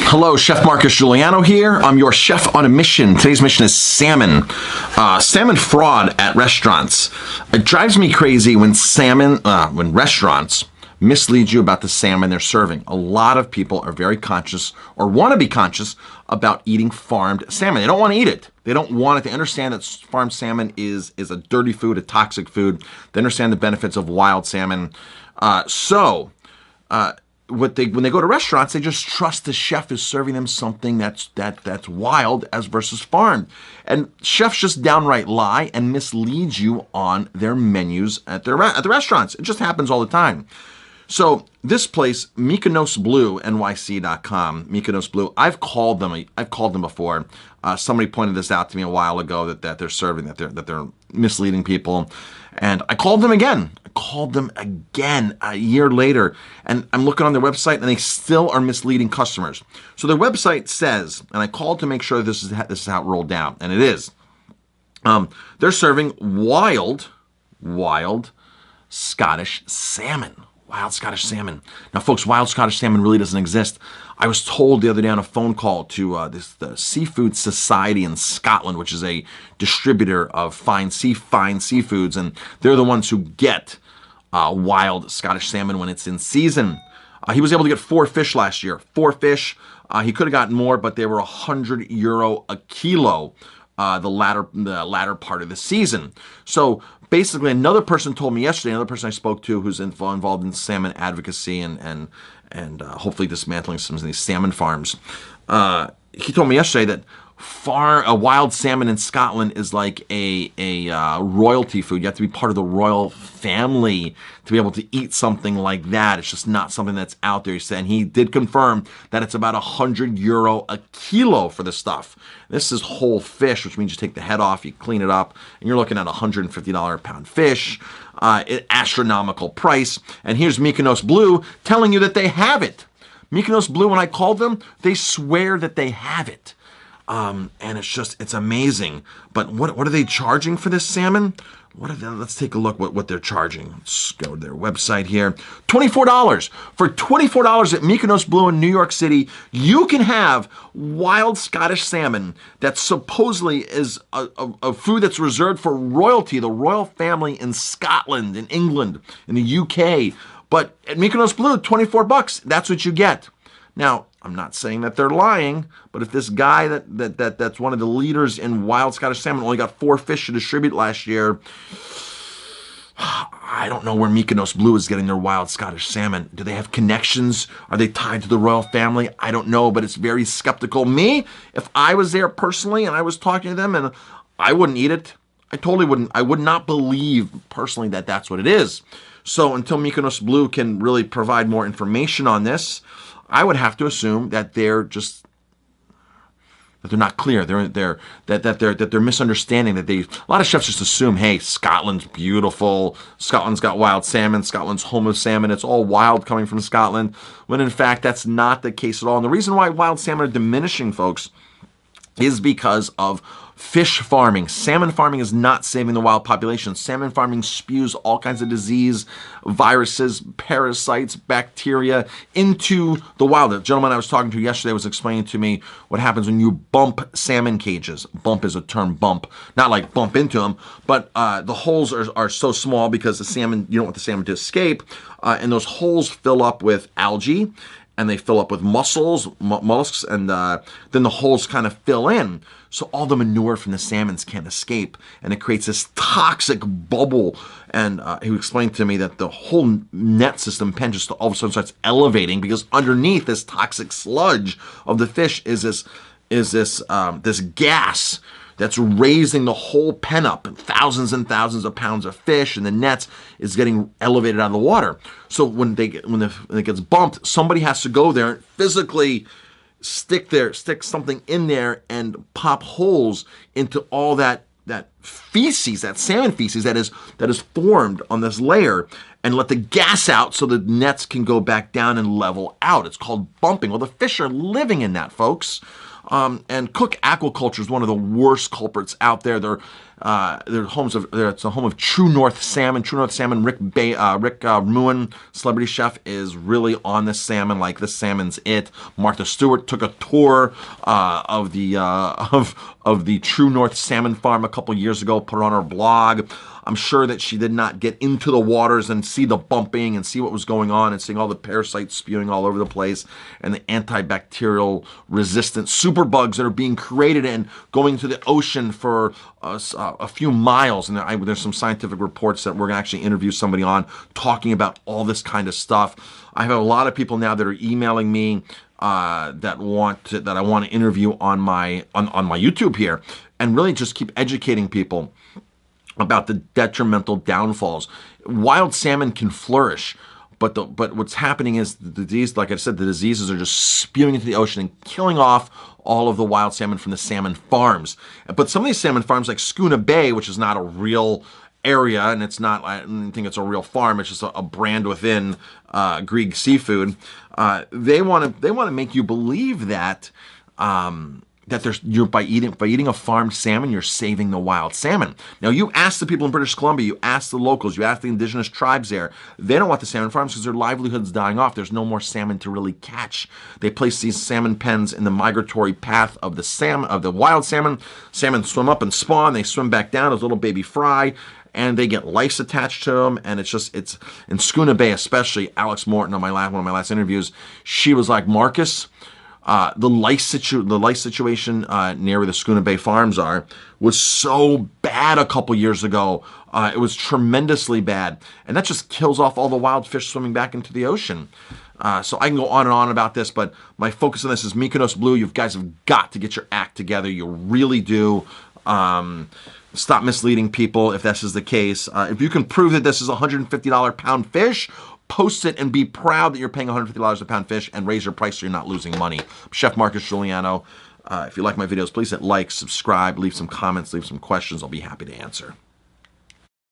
Hello, Chef Marcus Guiliano here. I'm your chef on a mission. Today's mission is salmon. Salmon fraud at restaurants. It drives me crazy when when restaurants mislead you about the salmon they're serving. A lot of people are very conscious or want to be conscious about eating farmed salmon. They don't want to eat it. They don't want it. They understand that farmed salmon is a dirty food, a toxic food. They understand the benefits of wild salmon. When they go to restaurants, they just trust the chef is serving them something that's wild as versus farmed. And chefs just downright lie and mislead you on their menus at the restaurants. It just happens all the time. So this place, Mykonos Blue, NYC.com, Mykonos Blue, I've called them before. Somebody pointed this out to me a while ago that they're serving, that they're misleading people. And I called them again. A year later, and I'm looking on their website, and they still are misleading customers. So their website says, and I called to make sure this is how it rolled down, and it is. They're serving wild Scottish salmon. Wild Scottish salmon. Now, folks, wild Scottish salmon really doesn't exist. I was told the other day on a phone call to the Seafood Society in Scotland, which is a distributor of fine seafoods, and they're the ones who get wild Scottish salmon when it's in season. He was able to get 4 fish last year. 4 fish. He could have gotten more, but they were €100 a kilo the latter part of the season. So basically, another person told me yesterday, another person I spoke to who's involved in salmon advocacy and hopefully dismantling some of these salmon farms. He told me yesterday that a wild salmon in Scotland is like a royalty food. You have to be part of the royal family to be able to eat something like that. It's just not something that's out there. He said, and he did confirm that it's about €100 a kilo for the stuff. This is whole fish, which means you take the head off, you clean it up, and you're looking at $150 a pound fish. Astronomical price. And here's Mykonos Blue telling you that they have it. Mykonos Blue, when I called them, they swear that they have it. And it's amazing. But what are they charging for this salmon? Let's take a look what they're charging. Let's go to their website here. $24. For $24 at Mykonos Blue in New York City, you can have wild Scottish salmon that supposedly is a food that's reserved for royalty, the royal family in Scotland, in England, in the UK. But at Mykonos Blue, $24, that's what you get. Now, I'm not saying that they're lying, but if this guy that's one of the leaders in wild Scottish salmon only got 4 fish to distribute last year, I don't know where Mykonos Blue is getting their wild Scottish salmon. Do they have connections? Are they tied to the royal family? I don't know, but it's very skeptical. Me, if I was there personally and I was talking to them, and I wouldn't eat it. I totally wouldn't. I would not believe personally that that's what it is. So until Mykonos Blue can really provide more information on this, I would have to assume that they're not clear. They're misunderstanding. A lot of chefs just assume, hey, Scotland's beautiful. Scotland's got wild salmon. Scotland's home of salmon. It's all wild coming from Scotland. When in fact, that's not the case at all. And the reason why wild salmon are diminishing, folks, is because of fish farming. Salmon farming is not saving the wild population. Salmon farming spews all kinds of disease, viruses, parasites, bacteria into the wild. The gentleman I was talking to yesterday was explaining to me what happens when you bump salmon cages. Bump is a term, bump. Not like bump into them, but the holes are so small because the salmon, you don't want the salmon to escape, and those holes fill up with algae, and they fill up with mollusks, and then the holes kind of fill in. So all the manure from the salmons can't escape, and it creates this toxic bubble. And he explained to me that the whole net system pen just all of a sudden starts elevating because underneath this toxic sludge of the fish is this gas that's raising the whole pen up, and thousands of pounds of fish, and the nets is getting elevated out of the water. So when it gets bumped, somebody has to go there and physically stick something in there and pop holes into all that feces, that salmon feces that is formed on this layer, and let the gas out so the nets can go back down and level out. It's called bumping. Well, the fish are living in that, folks. And Cook Aquaculture is one of the worst culprits out there. It's a home of True North Salmon. True North Salmon. Rick Ruin, celebrity chef, is really on this salmon. Like, this salmon's it. Martha Stewart took a tour of the True North Salmon farm a couple years ago. Put it on her blog. I'm sure that she did not get into the waters and see the bumping and see what was going on and seeing all the parasites spewing all over the place and the antibacterial resistant superbugs that are being created and going to the ocean for a few miles. And there's some scientific reports that we're going to actually interview somebody on talking about all this kind of stuff. I have a lot of people now that are emailing me that I want to interview on my YouTube here, and really just keep educating people about the detrimental downfalls. Wild salmon can flourish, but what's happening is the disease, like I said, the diseases are just spewing into the ocean and killing off all of the wild salmon from the salmon farms. But some of these salmon farms, like Schooner Bay, which is not a real area, and it's not, I don't think it's a real farm, it's just a brand within Grieg Seafood. They want to make you believe that by eating a farmed salmon, you're saving the wild salmon. Now, you ask the people in British Columbia, you ask the locals, you ask the indigenous tribes there. They don't want the salmon farms because their livelihood's dying off. There's no more salmon to really catch. They place these salmon pens in the migratory path of the wild salmon. Salmon swim up and spawn. They swim back down as little baby fry, and they get lice attached to them. And it's in Schooner Bay, especially. Alex Morton, one of my last interviews, she was like, Marcus, the lice situation near where the Schooner Bay farms are was so bad a couple years ago. It was tremendously bad, and that just kills off all the wild fish swimming back into the ocean. So I can go on and on about this, but my focus on this is Mykonos Blue. You guys have got to get your act together. You really do. Stop misleading people if this is the case. If you can prove that this is a $150 pound fish, post it and be proud that you're paying $150 a pound fish, and raise your price so you're not losing money. I'm Chef Marcus Guiliano. If you like my videos, please hit like, subscribe, leave some comments, leave some questions. I'll be happy to answer.